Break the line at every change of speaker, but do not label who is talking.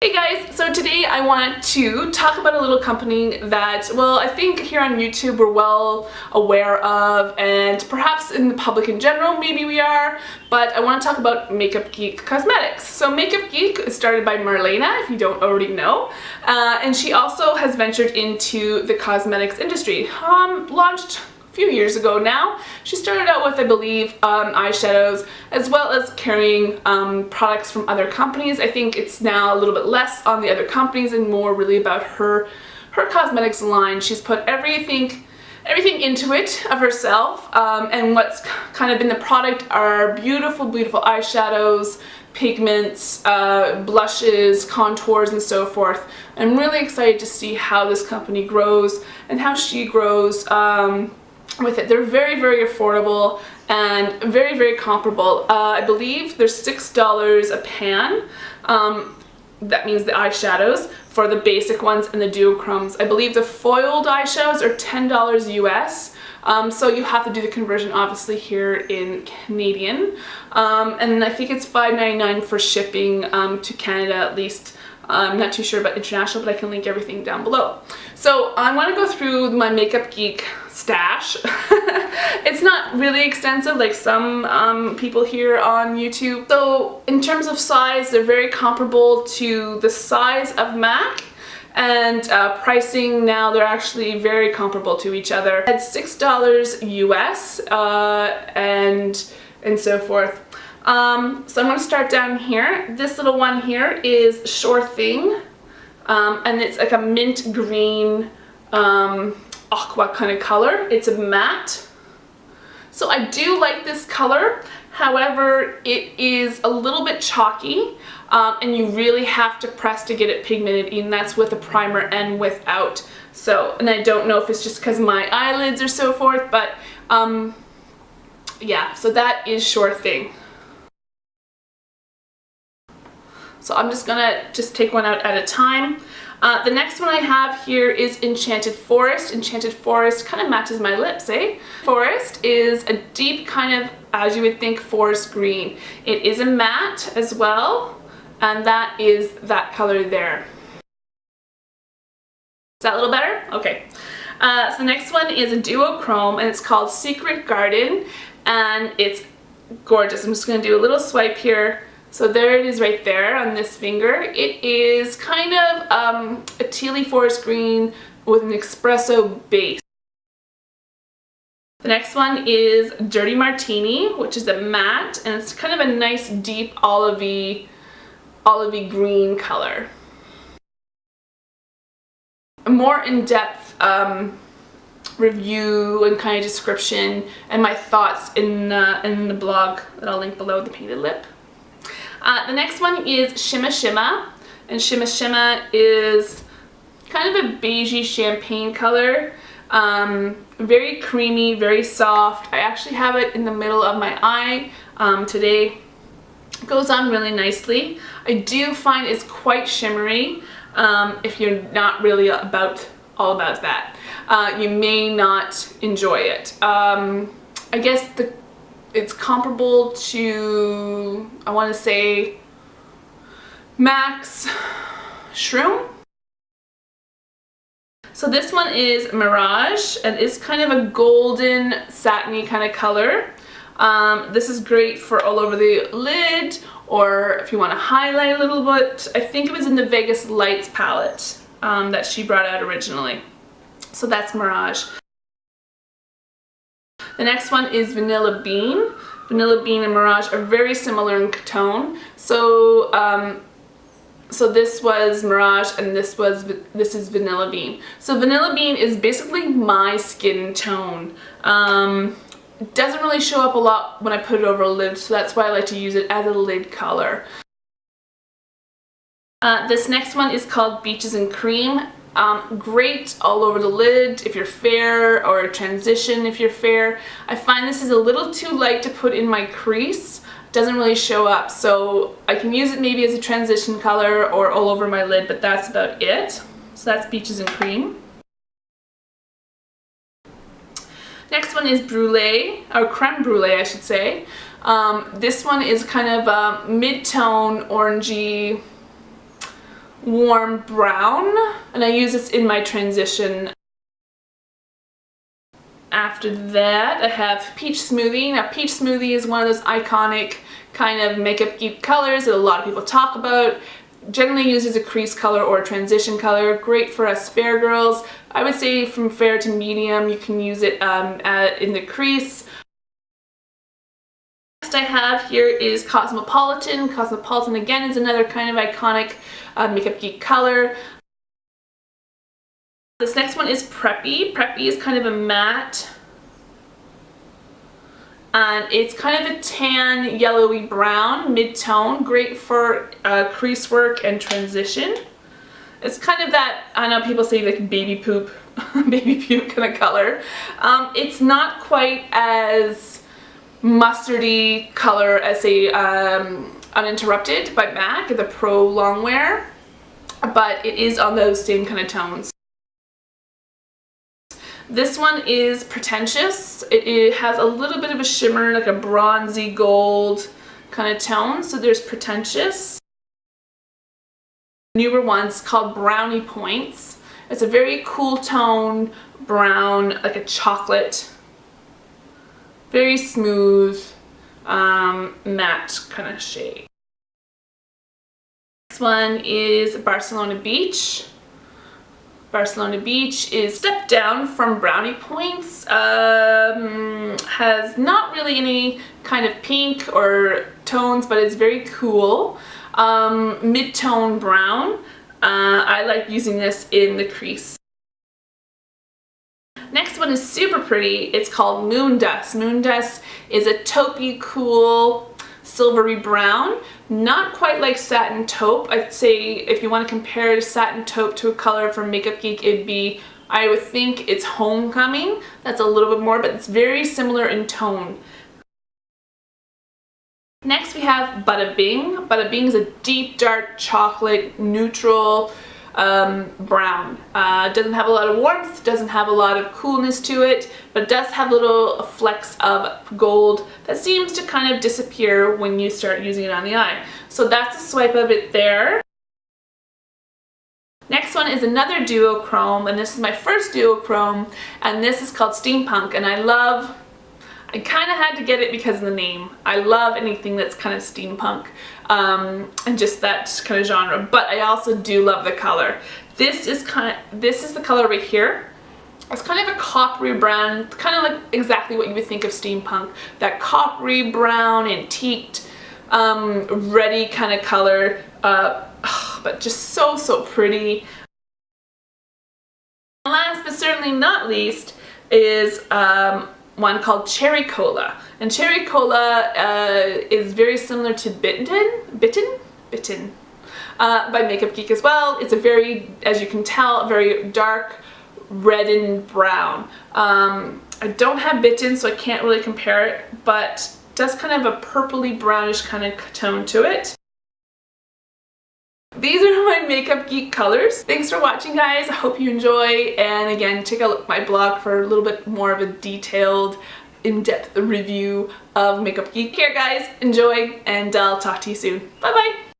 Hey guys, so today I wanted to talk about a little company that, well, I think here on YouTube we're well aware of, and perhaps in the public in general maybe we are, but I want to talk about Makeup Geek Cosmetics. So Makeup Geek is started by Marlena, if you don't already know, and she also has ventured into the cosmetics industry. Launched few years ago now. She started out with, I believe, eyeshadows, as well as carrying products from other companies. I think it's now a little bit less on the other companies and more really about her cosmetics line. She's put everything into it of herself, and what's kind of in the product are beautiful eyeshadows, pigments, blushes, contours, and so forth. I'm really excited to see how this company grows and how she grows with it. They're very affordable and very comparable. I believe they're $6 a pan. That means the eyeshadows for the basic ones and the duochromes. I believe the foiled eyeshadows are $10 US. So you have to do the conversion obviously here in Canadian. And I think it's $5.99 for shipping to Canada at least. I'm not too sure about international, but I can link everything down below. So I want to go through my Makeup Geek stash. It's not really extensive like some people here on YouTube. So in terms of size, they're very comparable to the size of MAC, and pricing now they're actually very comparable to each other at $6 US and so forth. So I'm going to start down here. This little one here is Sure Thing, and it's like a mint green aqua kind of color. It's a matte. So I do like this color, however it is a little bit chalky, and you really have to press to get it pigmented, and that's with a primer and without. So, and I don't know if it's just because my eyelids or so forth, but yeah, so that is Sure Thing. So I'm just gonna take one out at a time. The next one I have here is Enchanted Forest. Enchanted Forest kind of matches my lips, eh? Forest is a deep kind of, as you would think, forest green. It is a matte as well, and that is that color there. Is that a little better? Okay. So the next one is a duochrome, and it's called Secret Garden, and it's gorgeous. I'm just gonna do a little swipe here. So there it is right there on this finger. It is kind of a tealy forest green with an espresso base. The next one is Dirty Martini, which is a matte, and it's kind of a nice deep olivey green color. A more in-depth review and kind of description and my thoughts in the blog that I'll link below, the painted lip. The next one is Shimma Shimma, and Shimma Shimma is kind of a beigey champagne color, very creamy, very soft. I actually have it in the middle of my eye today. It goes on really nicely. I do find it's quite shimmery. If you're not really all about that, you may not enjoy it. I guess it's comparable to, I want to say, MAC's Shroom. So this one is Mirage, and it's kind of a golden satiny kind of color. This is great for all over the lid, or if you want to highlight a little bit. I think it was in the Vegas Lights palette that she brought out originally. So that's Mirage. The next one is Vanilla Bean. Vanilla Bean and Mirage are very similar in tone. So so this was Mirage, and this is Vanilla Bean. So Vanilla Bean is basically my skin tone. It doesn't really show up a lot when I put it over a lid, so that's why I like to use it as a lid color. This next one is called Beaches and Cream. Great all over the lid if you're fair, or a transition if you're fair. I find this is a little too light to put in my crease. Doesn't really show up, so I can use it maybe as a transition color or all over my lid, but that's about it. So that's Beaches and Cream. Next one is Brulee, or Creme Brulee I should say. This one is kind of a mid-tone orangey, warm brown, and I use this in my transition. After that, I have Peach Smoothie. Now, Peach Smoothie is one of those iconic kind of Makeup Geek colors that a lot of people talk about. Generally used as a crease color or a transition color. Great for us fair girls. I would say from fair to medium, you can use it in the crease. Next I have here is Cosmopolitan. Cosmopolitan again is another kind of iconic Makeup Geek color. This next one is Preppy. Preppy is kind of a matte, and it's kind of a tan, yellowy brown, mid-tone, great for crease work and transition. It's kind of that, I know people say like baby poop, baby puke kind of color. It's not quite as mustardy color as a Uninterrupted by MAC, the Pro Longwear, but it is on those same kind of tones. This one is Pretentious. It has a little bit of a shimmer, like a bronzy gold kind of tone. So there's Pretentious. Newer one's called Brownie Points. It's a very cool tone, brown, like a chocolate. Very smooth, matte kind of shade. Next one is Barcelona Beach. Barcelona Beach is step down from Brownie Points, has not really any kind of pink or tones, but it's very cool. Mid-tone brown. I like using this in the crease. Next one is super pretty. It's called Moon Dust. Moon Dust is a taupey, cool, silvery brown. Not quite like Satin Taupe. I'd say if you want to compare Satin Taupe to a color from Makeup Geek, it'd be, I would think it's Homecoming. That's a little bit more, but it's very similar in tone. Next we have Bada Bing. Bada Bing is a deep, dark chocolate, neutral brown. Doesn't have a lot of warmth, doesn't have a lot of coolness to it, but it does have little flecks of gold that seems to kind of disappear when you start using it on the eye. So that's a swipe of it there. Next one is another duochrome, and this is my first duochrome, and this is called Steampunk, and I kind of had to get it because of the name. I love anything that's kind of steampunk and just that kind of genre, but I also do love the color. This is the color right here. It's kind of a coppery brown, kind of like exactly what you would think of steampunk. That coppery brown, antiqued, ready kind of color, but just so pretty. And last but certainly not least is one called Cherry Cola. And Cherry Cola is very similar to Bitten by Makeup Geek as well. It's a very, as you can tell, very dark red and brown. I don't have Bitten, so I can't really compare it, but it does kind of a purpley brownish kind of tone to it. These are my Makeup Geek colors. Thanks for watching, guys. I hope you enjoy, and again, check out my blog for a little bit more of a detailed, in-depth review of Makeup Geek. Take care, guys. Enjoy, and I'll talk to you soon. Bye-bye.